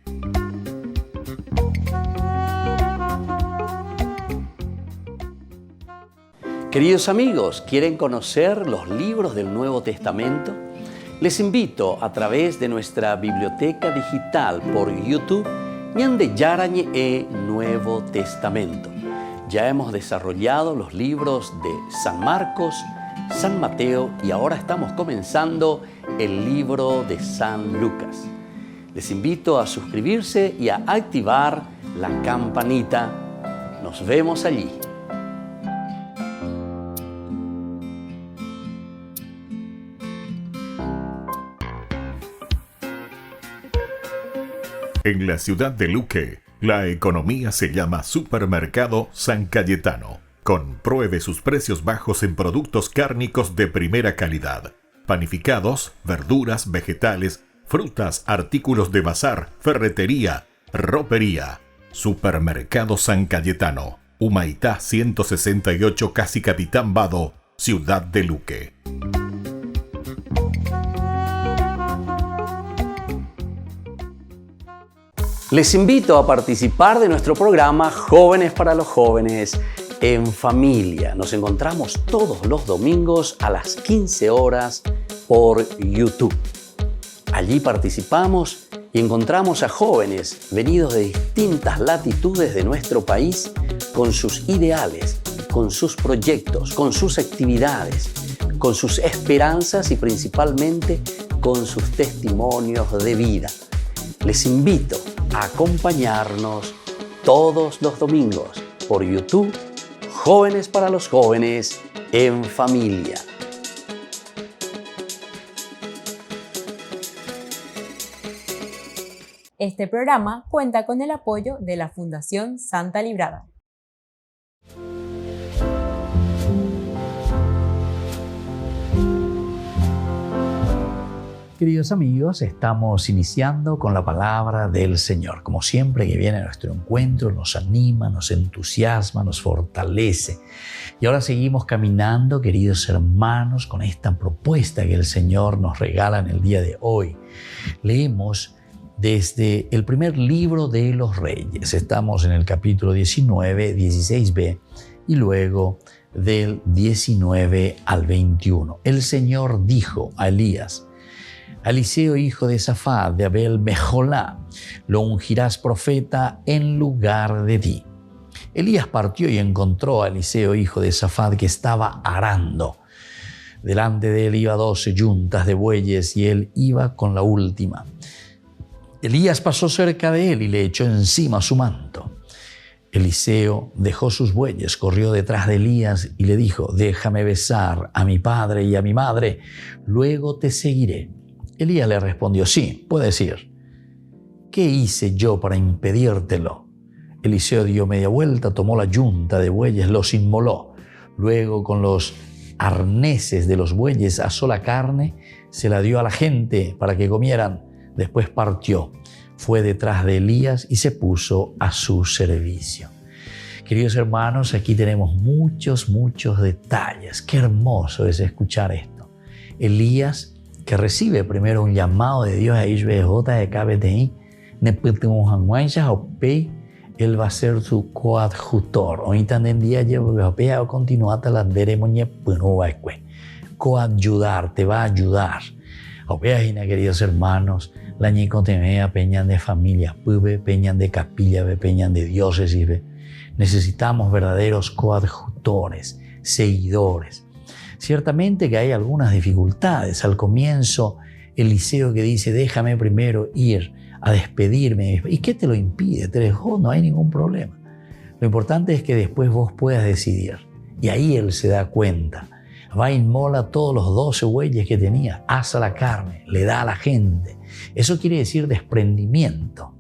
Queridos amigos, ¿quieren conocer los libros del Nuevo Testamento? Les invito a través de nuestra biblioteca digital por YouTube, Ñande Yarañe e Nuevo Testamento. Ya hemos desarrollado los libros de San Marcos, San Mateo y ahora estamos comenzando el libro de San Lucas. Les invito a suscribirse y a activar la campanita. Nos vemos allí. En la ciudad de Luque, la economía se llama Supermercado San Cayetano. Compruebe sus precios bajos en productos cárnicos de primera calidad. Panificados, verduras, vegetales, frutas, artículos de bazar, ferretería, ropería. Supermercado San Cayetano. Humaitá 168 Casi Capitán Vado, ciudad de Luque. Les invito a participar de nuestro programa Jóvenes para los Jóvenes en Familia. Nos encontramos todos los domingos a las 15 horas por YouTube. Allí participamos y encontramos a jóvenes venidos de distintas latitudes de nuestro país con sus ideales, con sus proyectos, con sus actividades, con sus esperanzas y principalmente con sus testimonios de vida. Les invito a acompañarnos todos los domingos por YouTube, Jóvenes para los Jóvenes en Familia. Este programa cuenta con el apoyo de la Fundación Santa Librada. Queridos amigos, estamos iniciando con la palabra del Señor. Como siempre que viene a nuestro encuentro, nos anima, nos entusiasma, nos fortalece. Y ahora seguimos caminando, queridos hermanos, con esta propuesta que el Señor nos regala en el día de hoy. Leemos desde el primer libro de los Reyes. Estamos en el capítulo 19, 16b y luego del 19 al 21. El Señor dijo a Elías: a Eliseo, hijo de Safat, de Abel Mejolá, lo ungirás profeta en lugar de ti. Elías partió y encontró a Eliseo, hijo de Safat, que estaba arando. Delante de él iba 12 yuntas de bueyes y él iba con la última. Elías pasó cerca de él y le echó encima su manto. Eliseo dejó sus bueyes, corrió detrás de Elías y le dijo: déjame besar a mi padre y a mi madre, luego te seguiré. Elías le respondió: sí, puedes ir. ¿Qué hice yo para impedírtelo? Eliseo dio media vuelta, tomó la yunta de bueyes, los inmoló. Luego, con los arneses de los bueyes, asó la carne, se la dio a la gente para que comieran. Después partió, fue detrás de Elías y se puso a su servicio. Queridos hermanos, aquí tenemos muchos detalles. Qué hermoso es escuchar esto. Elías, que recibe primero un llamado de Dios a Israel de KBTI, él va a ser su coadjutor. Coayudar, te va a ayudar. Queridos hermanos, la ñicotemea peñan de familia, peñan de capilla, peñan de diócesis. Necesitamos verdaderos coadjutores, seguidores. Ciertamente que hay algunas dificultades. Al comienzo, Eliseo que dice: déjame primero ir a despedirme. ¿Y qué te lo impide? Te dejó, no hay ningún problema. Lo importante es que después vos puedas decidir. Y ahí él se da cuenta. Va a inmola todos los 12 bueyes que tenía, asa la carne, le da a la gente. Eso quiere decir desprendimiento.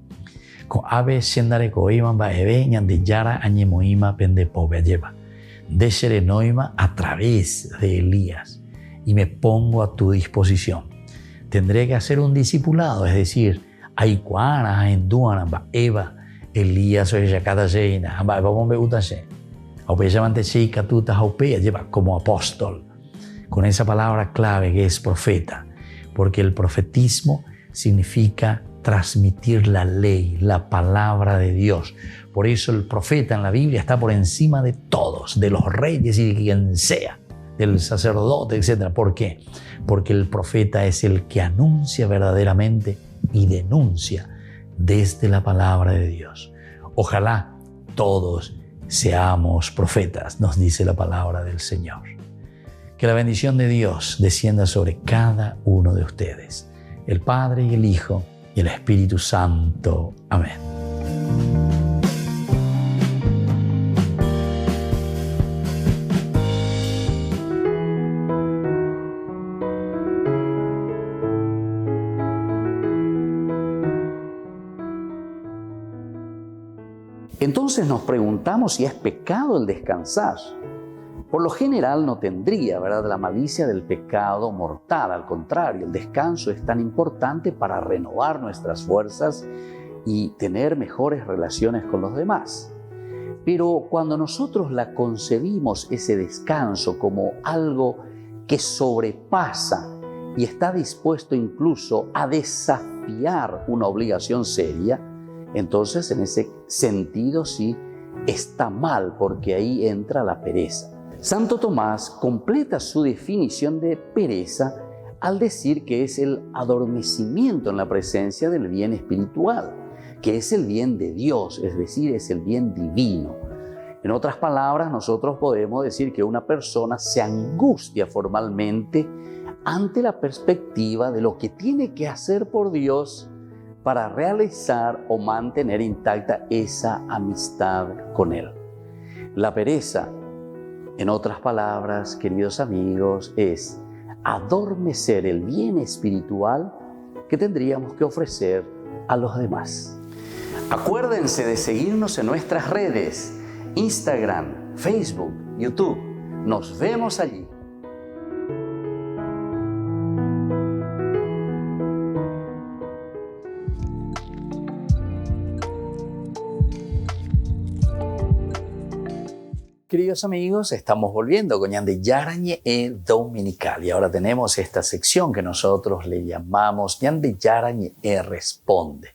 Ave sendare coiman va eveñan de yara añemoima pende pobre lleva. De Serenoima a través de Elías, y me pongo a tu disposición. Tendré que hacer un discipulado, es decir, Aikuana, Enduana, Eva, Elías, Oyakata Zeina, vamos a Utase, lleva como apóstol, con esa palabra clave que es profeta, porque el profetismo significa transmitir la ley, la palabra de Dios. Por eso el profeta en la Biblia está por encima de todos, de los reyes y de quien sea, del sacerdote, etc. ¿Por qué? Porque el profeta es el que anuncia verdaderamente y denuncia desde la palabra de Dios. Ojalá todos seamos profetas, nos dice la palabra del Señor. Que la bendición de Dios descienda sobre cada uno de ustedes, el Padre y el Hijo y el Espíritu Santo. Amén. Entonces nos preguntamos si es pecado el descansar. Por lo general no tendría, ¿verdad?, la malicia del pecado mortal. Al contrario, el descanso es tan importante para renovar nuestras fuerzas y tener mejores relaciones con los demás. Pero cuando nosotros la concebimos, ese descanso, como algo que sobrepasa y está dispuesto incluso a desafiar una obligación seria, entonces en ese sentido sí está mal, porque ahí entra la pereza. Santo Tomás completa su definición de pereza al decir que es el adormecimiento en la presencia del bien espiritual, que es el bien de Dios, es decir, es el bien divino. En otras palabras, nosotros podemos decir que una persona se angustia formalmente ante la perspectiva de lo que tiene que hacer por Dios para realizar o mantener intacta esa amistad con Él. La pereza, en otras palabras, queridos amigos, es adormecer el bien espiritual que tendríamos que ofrecer a los demás. Acuérdense de seguirnos en nuestras redes, Instagram, Facebook, YouTube. Nos vemos allí. Queridos amigos, estamos volviendo con Ñande Yarañe Dominical y ahora tenemos esta sección que nosotros le llamamos Ñande Yarañe Responde.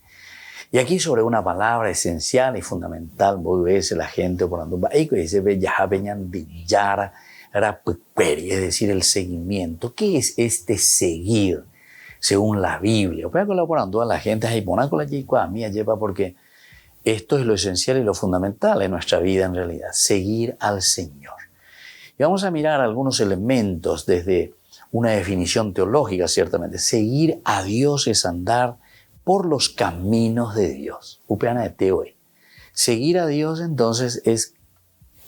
Y aquí sobre una palabra esencial y fundamental, muchas veces la gente por ando y dice Ñande Yara es decir, el seguimiento. ¿Qué es este seguir según la Biblia? Voy a colaborar con la gente ahí pona con la chica mía lleva porque esto es lo esencial y lo fundamental en nuestra vida en realidad, seguir al Señor. Y vamos a mirar algunos elementos desde una definición teológica, ciertamente. Seguir a Dios es andar por los caminos de Dios. Upeana de Teoe. Seguir a Dios entonces es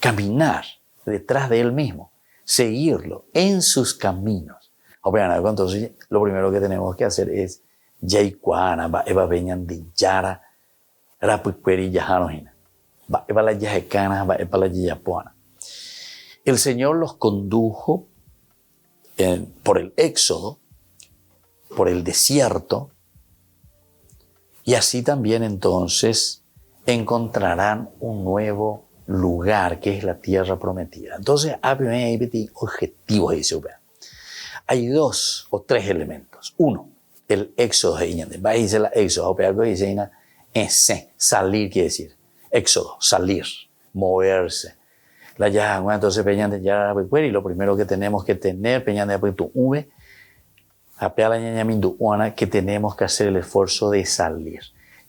caminar detrás de Él mismo, seguirlo en sus caminos. Entonces lo primero que tenemos que hacer es Yaikuana, Eva Beñan de Yara, el Señor los condujo por el éxodo, por el desierto, y así también entonces encontrarán un nuevo lugar que es la tierra prometida. Entonces, hay objetivos, dice. Hay 2 o 3 elementos. 1, el éxodo de Iñande. Va a decir la éxodo, dice ese, salir quiere decir, éxodo, salir, moverse. La yagua, entonces peñande ya y lo primero que tenemos que tener, peñande tu v, apea la ñaña minduana, que tenemos que hacer el esfuerzo de salir.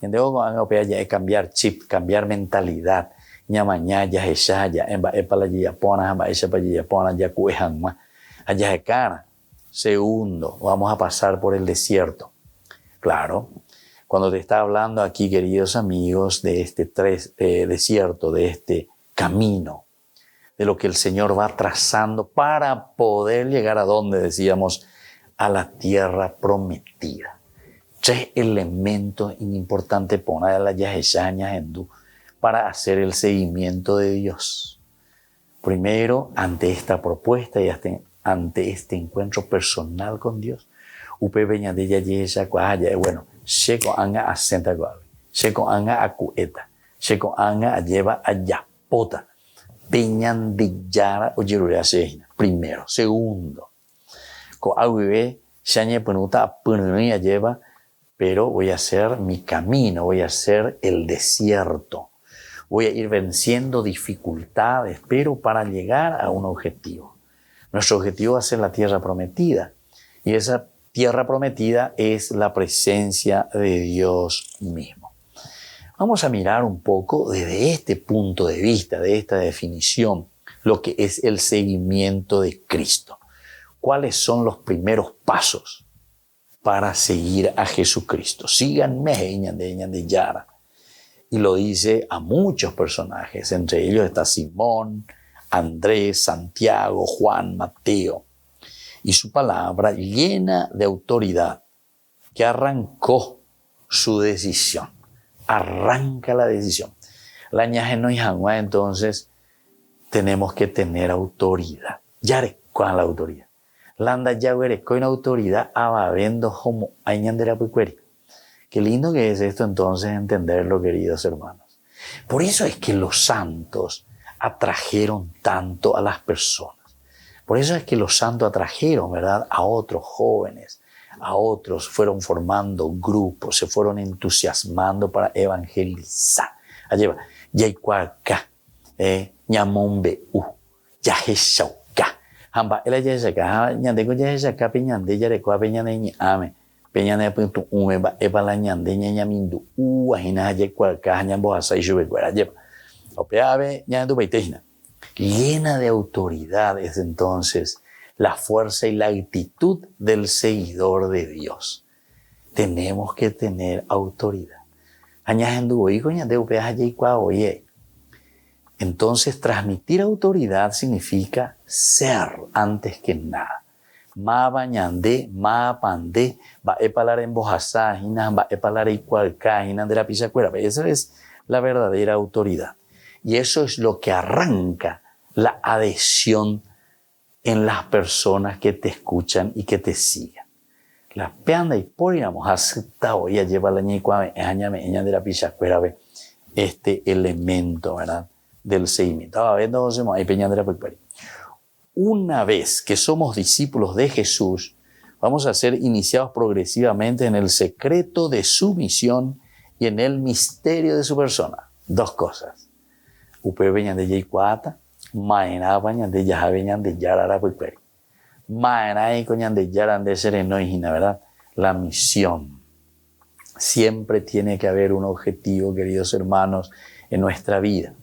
Y entonces ya es cambiar chip, cambiar mentalidad. Ñamaña ya es ya en va para la yapona, va esa para yapona ya cuejan más. Allá es cara. Segundo, vamos a pasar por el desierto. Claro. Cuando te está hablando aquí, queridos amigos, de este desierto, de este camino, de lo que el Señor va trazando para poder llegar a donde decíamos, a la tierra prometida. 3 elementos importantes para hacer el seguimiento de Dios. Primero, ante esta propuesta y ante este encuentro personal con Dios, bueno, Sheko anga asenta guavi, Sheko anga acueta, Sheko anga lleva a yapota, peñan de yara o yerurea sejina. Primero. Segundo, ko aguive, shanye penuta pununía lleva pero voy a hacer mi camino, voy a hacer el desierto. Voy a ir venciendo dificultades, pero para llegar a un objetivo. Nuestro objetivo va a ser la tierra prometida. Y esa tierra prometida es la presencia de Dios mismo. Vamos a mirar un poco desde este punto de vista, de esta definición, lo que es el seguimiento de Cristo. ¿Cuáles son los primeros pasos para seguir a Jesucristo? Síganme, de Yara. Y lo dice a muchos personajes, entre ellos está Simón, Andrés, Santiago, Juan, Mateo. Y su palabra llena de autoridad que arrancó su decisión. Arranca la decisión. La ñaje no es agua, entonces tenemos que tener autoridad. Yare, ¿cuál es la autoridad? Landa yagüere, con autoridad ababendo como añandera puicueri. Qué lindo que es esto entonces entenderlo, queridos hermanos. Por eso es que los santos atrajeron tanto a las personas. Por eso es que los santos atrajeron, ¿verdad?, a otros jóvenes, a otros fueron formando grupos, se fueron entusiasmando para evangelizar. Allí va, yaicuarca, ñamombe yajeshauca. Hamba, el yajeshauca, ñandeko yajeshauca, peñande, yarecoa, peñande, ñame. Peñane punto umeba epala ñande ñañamindu ajina yaicuarca, ñamboasa y yubecuera. Lleva. Opeave, ñandu beitejina. Llena de autoridad es entonces la fuerza y la actitud del seguidor de Dios. Tenemos que tener autoridad. Entonces, transmitir autoridad significa ser antes que nada. Ma bañande, ma pande, va a palar en bojasá, va a palar en cualca, de la pisacuera. Esa es la verdadera autoridad. Y eso es lo que arranca la adhesión en las personas que te escuchan y que te sigan. La peanda y podríamos aceptado ya lleva la ñicuame, de la pichacuera, este elemento, ¿verdad?, del seguimiento. Una vez que somos discípulos de Jesús, vamos a ser iniciados progresivamente en el secreto de su misión y en el misterio de su persona. Dos cosas. Upe veñan de Yaicuata, maena bañan de Yaja veñan de Yarara Puiperi. Maena y coñan de Yaran de Sereno y ¿verdad? La misión. Siempre tiene que haber un objetivo, queridos hermanos, en nuestra vida.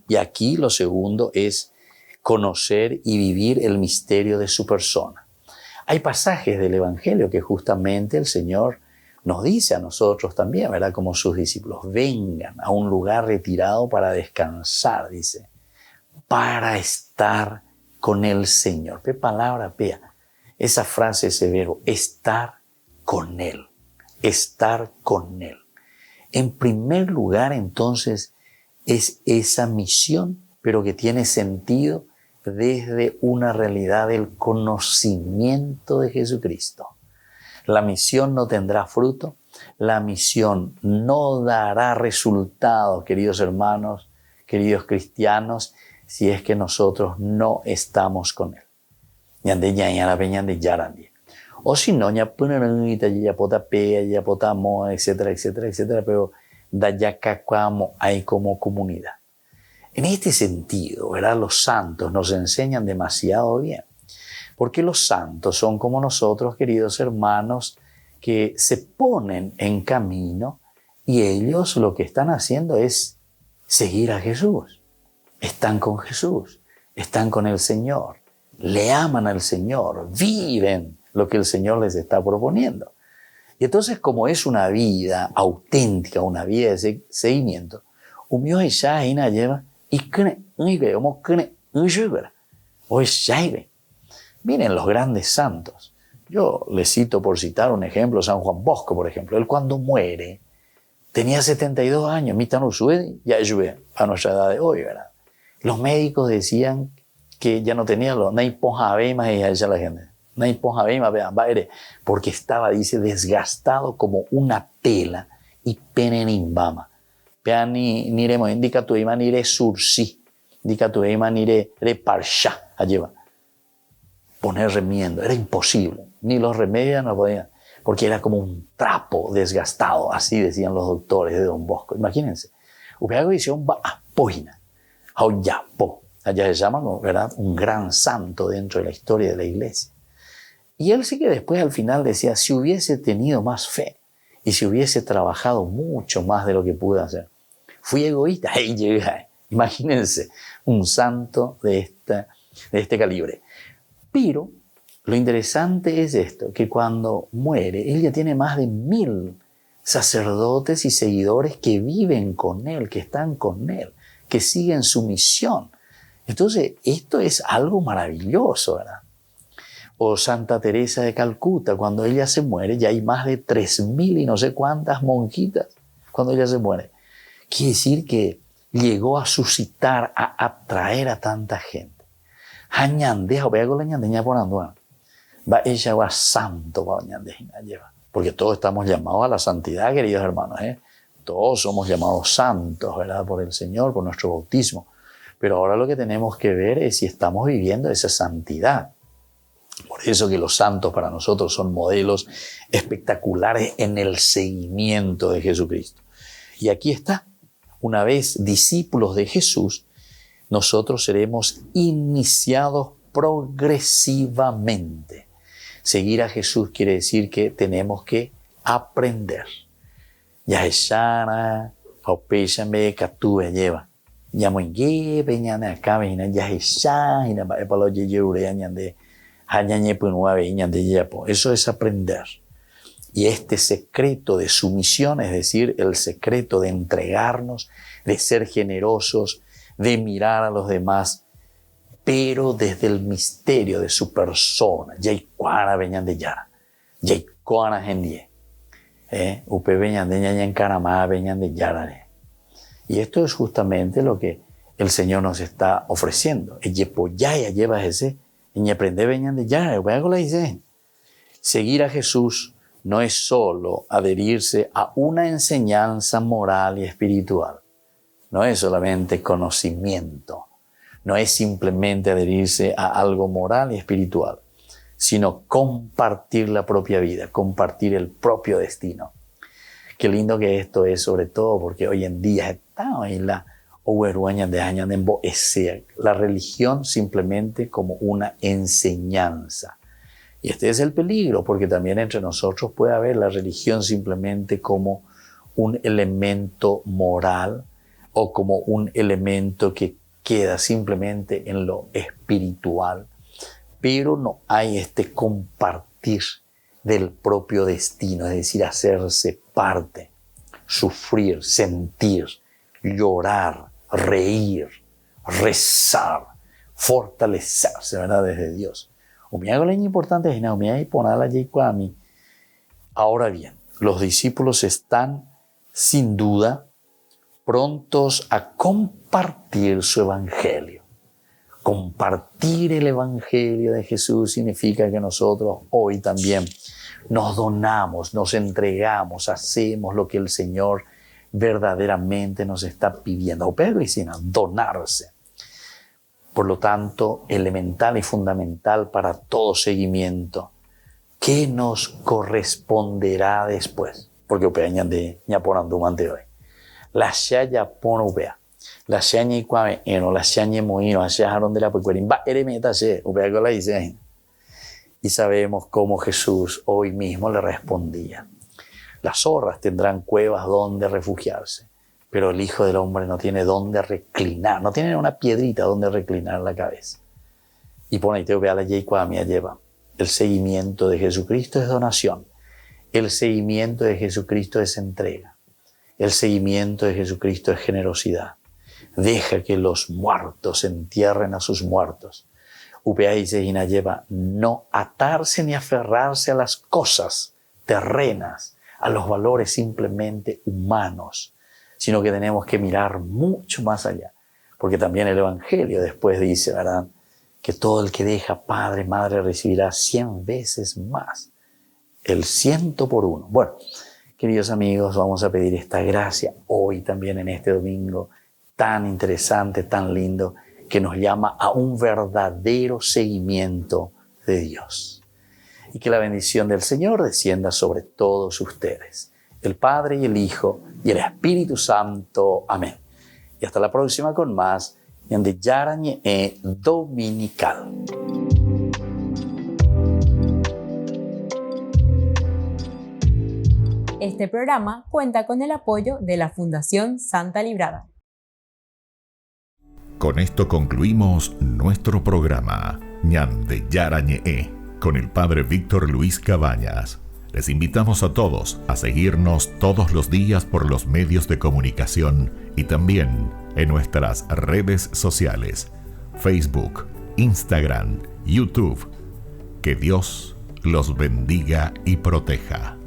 Y aquí lo segundo es conocer y vivir el misterio de su persona. Hay pasajes del Evangelio que justamente el Señor nos dice a nosotros también, ¿verdad?, como sus discípulos, vengan a un lugar retirado para descansar, dice, para estar con el Señor. ¿Qué palabra, pea? Esa frase, ese verbo, estar con Él, estar con Él. En primer lugar, entonces, es esa misión, pero que tiene sentido desde una realidad del conocimiento de Jesucristo. La misión no tendrá fruto, la misión no dará resultado, queridos hermanos, queridos cristianos, si es que nosotros no estamos con Él. O si no, etcétera, etcétera, etcétera, pero hay como comunidad. En este sentido, ¿verdad?, los santos nos enseñan demasiado bien. Porque los santos son como nosotros, queridos hermanos, que se ponen en camino y ellos lo que están haciendo es seguir a Jesús. Están con Jesús, están con el Señor, le aman al Señor, viven lo que el Señor les está proponiendo. Y entonces, como es una vida auténtica, una vida de seguimiento, miren los grandes santos. Yo les cito por citar un ejemplo, San Juan Bosco, por ejemplo. Él cuando muere tenía 72 años, ya ayudé a nuestra edad de hoy, ¿verdad? Los médicos decían que ya no tenía los la gente. Porque estaba, dice, desgastado como una tela y penenimbama. Peani niremo indica tu ima nire sursi, indica tu ima nire reparsha, allí va. Poner remiendo, era imposible, ni los remedios no podían. porque era como un trapo desgastado, así decían los doctores de Don Bosco. Imagínense, upeago hicieron apógina, auyapo, allá se llama, ¿verdad?, un gran santo dentro de la historia de la iglesia. Y él sí que después al final decía, si hubiese tenido más fe y si hubiese trabajado mucho más de lo que pude hacer, fui egoísta, ahí llegué. Imagínense, un santo de este calibre. Pero lo interesante es esto, que cuando muere, él ya tiene más de 1000 sacerdotes y seguidores que viven con él, que están con él, que siguen su misión. Entonces, esto es algo maravilloso, ¿verdad? O Santa Teresa de Calcuta, cuando ella se muere, ya hay más de 3000 y no sé cuántas monjitas cuando ella se muere. Quiere decir que llegó a suscitar, a atraer a tanta gente. Hañandeja, vea con la ñandeña por anduan. Va ella va santo, va ñandeja lleva. Porque todos estamos llamados a la santidad, queridos hermanos, ¿eh? Todos somos llamados santos, ¿verdad? Por el Señor, por nuestro bautismo. Pero ahora lo que tenemos que ver es si estamos viviendo esa santidad. Por eso que los santos para nosotros son modelos espectaculares en el seguimiento de Jesucristo. Y aquí está. Una vez discípulos de Jesús, nosotros seremos iniciados progresivamente. Seguir a Jesús quiere decir que tenemos que aprender. Yaheshana, Aupeshame, Katube lleva. Yamoingue, Peñana, Cabina, Yaheshana, Epalo Yeyure, Añande, Hañañe, Punuave, Iñande, Yepo. Eso es aprender. Y este secreto de sumisión, es decir, el secreto de entregarnos, de ser generosos, de mirar a los demás, pero desde el misterio de su persona. Yaicuara veñan de Yara, Yaicuara gendie, Upe veñan de Ñaña en Caramá veñan de Yara. Y esto es justamente lo que el Señor nos está ofreciendo. Yepoyaya lleva ese, y aprende veñan de Yara, seguir a Jesús no es solo adherirse a una enseñanza moral y espiritual. No es solamente conocimiento. No es simplemente adherirse a algo moral y espiritual, sino compartir la propia vida, compartir el propio destino. Qué lindo que esto es, sobre todo porque hoy en día está en la religión simplemente como una enseñanza. Y este es el peligro, porque también entre nosotros puede haber la religión simplemente como un elemento moral o como un elemento que queda simplemente en lo espiritual, pero no hay este compartir del propio destino, es decir, hacerse parte, sufrir, sentir, llorar, reír, rezar, fortalecerse, ¿verdad?, desde Dios. Importante es ahora bien, los discípulos están sin duda prontos a compartir su evangelio. Compartir el evangelio de Jesús significa que nosotros hoy también nos donamos, nos entregamos, hacemos lo que el Señor verdaderamente nos está pidiendo. Donarse. Por lo tanto, elemental y fundamental para todo seguimiento. ¿Qué nos corresponderá después? Porque upeañan de ñaporandumante hoy. La shaya pon upea. La shaña y cuave eno, la shaña moino, la shajaron de la pecuerín. Va eremeta se, upea con la dice. Y sabemos cómo Jesús hoy mismo le respondía. Las zorras tendrán cuevas donde refugiarse, pero el Hijo del Hombre no tiene dónde reclinar, no tiene una piedrita donde reclinar la cabeza. Y pone ahí te vea la Yeicuamia lleva. El seguimiento de Jesucristo es donación. El seguimiento de Jesucristo es entrega. El seguimiento de Jesucristo es generosidad. Deja que los muertos entierren a sus muertos. Upea y Sejina lleva no atarse ni aferrarse a las cosas terrenas, a los valores simplemente humanos, sino que tenemos que mirar mucho más allá. Porque también el Evangelio después dice, ¿verdad?, que todo el que deja padre, madre recibirá 100 veces más, el 100 por 1. Bueno, queridos amigos, vamos a pedir esta gracia hoy también en este domingo tan interesante, tan lindo, que nos llama a un verdadero seguimiento de Dios. y que la bendición del Señor descienda sobre todos ustedes, el Padre y el Hijo y el Espíritu Santo. Amén. Y hasta la próxima con más Ñande Yarañe Dominical. Este programa cuenta con el apoyo de la Fundación Santa Librada. Con esto concluimos nuestro programa Ñande Yarañe con el Padre Víctor Luis Cabañas. Les invitamos a todos a seguirnos todos los días por los medios de comunicación y también en nuestras redes sociales, Facebook, Instagram, YouTube. Que Dios los bendiga y proteja.